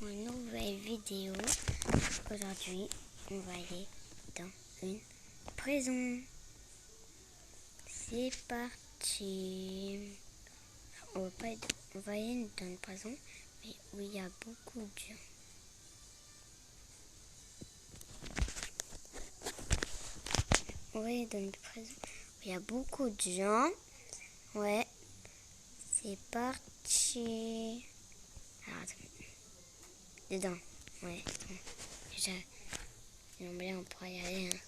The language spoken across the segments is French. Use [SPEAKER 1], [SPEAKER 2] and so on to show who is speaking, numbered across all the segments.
[SPEAKER 1] une nouvelle vidéo. Aujourd'hui, on va aller dans une prison. C'est parti. On va aller dans une prison, mais où il y a beaucoup de gens. On va aller dans une prison où il y a beaucoup de gens. Ouais, c'est parti. Alors, attends. Dedans, ouais. Déjà, on pourra y aller. Hein.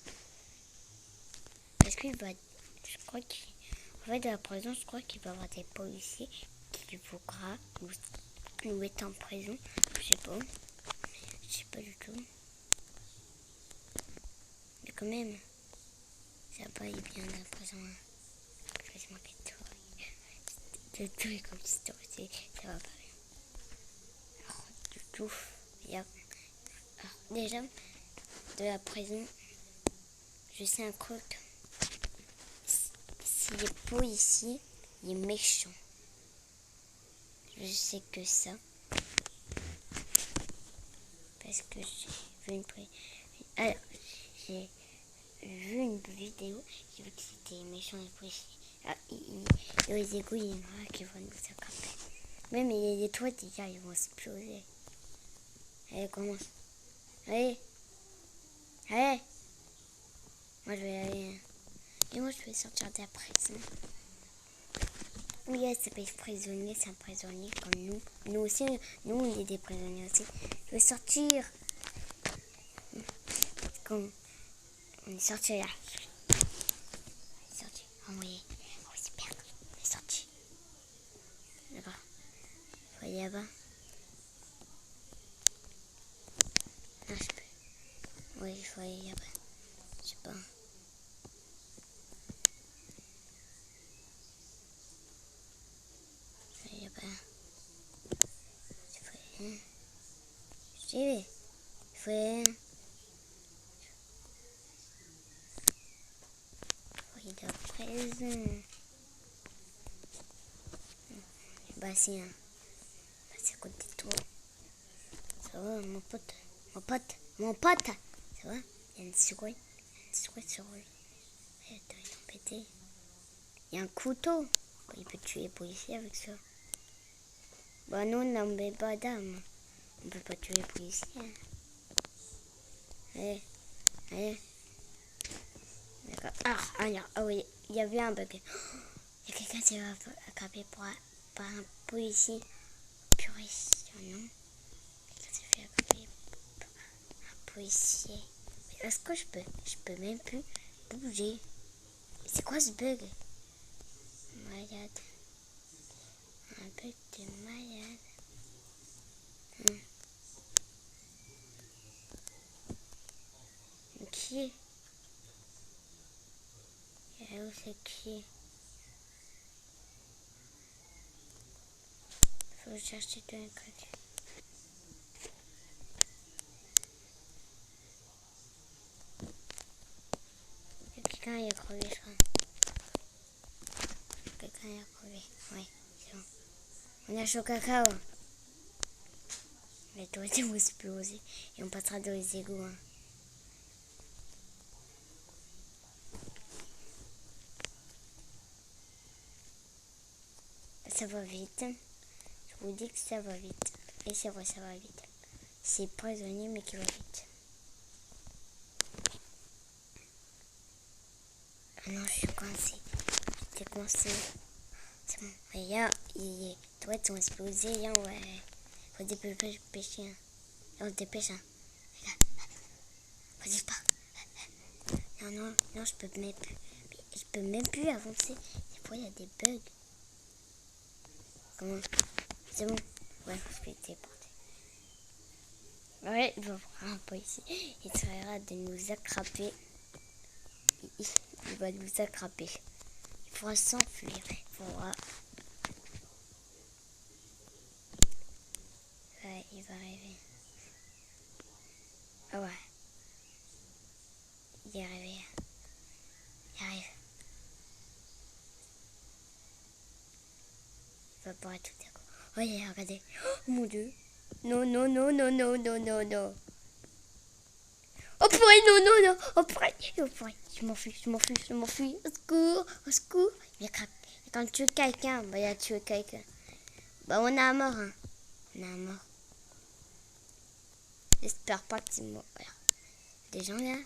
[SPEAKER 1] Parce qu'il va. Je crois qu'il. En fait, dans la prison, je crois qu'il va y avoir des policiers qui voudra nous mettre en prison. Je sais pas. Je sais pas du tout. Mais quand même, ça va pas aller bien dans la prison. Hein. Parce que c'est marqué tout est comme histoire. Ça va pas bien. Alors, du tout, il y a. Alors, déjà, de la prison, je sais un truc. S'il est policier, il est méchant. Je sais que ça. Parce que j'ai vu une vidéo, j'ai vu que c'était méchant et policier. Ah, et les égouts, il y en a qui vont nous attraper. Même les toits, déjà, ils vont exploser. Allez, commence. Allez. Allez. Moi, je vais aller. Et moi, je vais sortir de la prison. Oui, elle s'appelle prisonnier, c'est un prisonnier comme nous. Nous aussi, nous, on est des prisonniers aussi. Je vais sortir. Comme on est sorti là. On est sorti. Oh oui, super. On est sorti. D'accord. Il faut aller là-bas. Ah, je peux. Oui, il faut aller là-bas. Je sais pas. Il faut aller là-bas. Il faut aller. J'y vais. Il faut aller. Il faut aller à la prison. Bah, si, hein. Bah, c'est à côté de toi. Ça va, mon pote. Mon pote. Mon pote. Ça va? Il y a une souris. Une souris sur lui. Il est embêté. Il y a un couteau. Il peut tuer les policiers avec ça. Bah non, on n'en met pas d'âme. On peut pas tuer les policiers. Allez. Allez. D'accord. Ah oui, il y avait un bug. Il y a quelqu'un qui va attraper par un policier. Purée, non? Quelqu'un s'est fait attraper par un policier. Est-ce que je peux même plus bouger? C'est quoi ce bug? Malade. Un bug de malade. Qui est? Et où c'est qui? Faut chercher tout un côté. Quelqu'un y a crevé, je crois. Quelqu'un y a crevé. Oui, c'est bon. On a chaud cacao. Les toilettes vont exploser. Et on passera dans les égouts. Hein. Ça va vite. Je vous dis que ça va vite. Et c'est vrai, ça va vite. C'est prisonnier, mais qui va vite. Ah non, je suis coincée. J'étais coincée. C'est bon. Regarde, les toilettes sont explosées. Hein, ouais. Faut dépêcher. Hein. On se dépêche. Hein. Regarde. Vas-y, pas. Non, je peux même plus avancer. Des fois, il y a des bugs. Comment? C'est bon. Ouais, je peux téléporter. Ouais, il va voir un policier. Il essaiera de nous attraper. Il va nous attraper. Il faudra s'enfuir. Il faudra... Ouais, il va arriver. Ah ouais. Il est arrivé. Il arrive. Il va pas tout à coup. Oh, regardez. Oh mon Dieu. Non, non, non, non, non, non, non, non. Oh purée, non, non, non. Oh purée, oh purée. Je m'enfuis, je m'enfuis, je m'enfuis. Au secours, au secours. Il a quand tu tues quelqu'un, bah il a tué quelqu'un. Bah on a mort, hein. On a mort. J'espère pas que c'est mort. Alors, des gens là.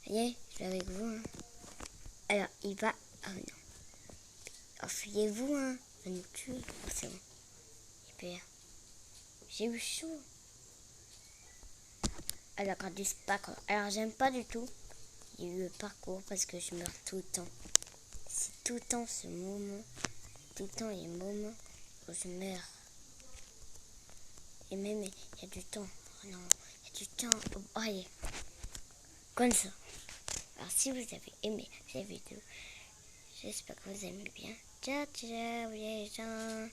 [SPEAKER 1] Allez, je vais avec vous, hein. Alors, il va... Oh non. Enfuyez-vous, hein. Il va nous tuer. Oh, c'est bon. Hyper. J'ai eu chaud. Alors, quand du parcours. Alors, j'aime pas du tout. Il y a eu le parcours parce que je meurs tout le temps. C'est tout le temps ce moment. Tout le temps, il y a un moment où je meurs. Et même, il y a du temps. Oh non, il y a du temps. Oh, allez. Comme ça. Alors, si vous avez aimé cette vidéo, j'espère que vous aimez bien. Ciao, ciao, les gens.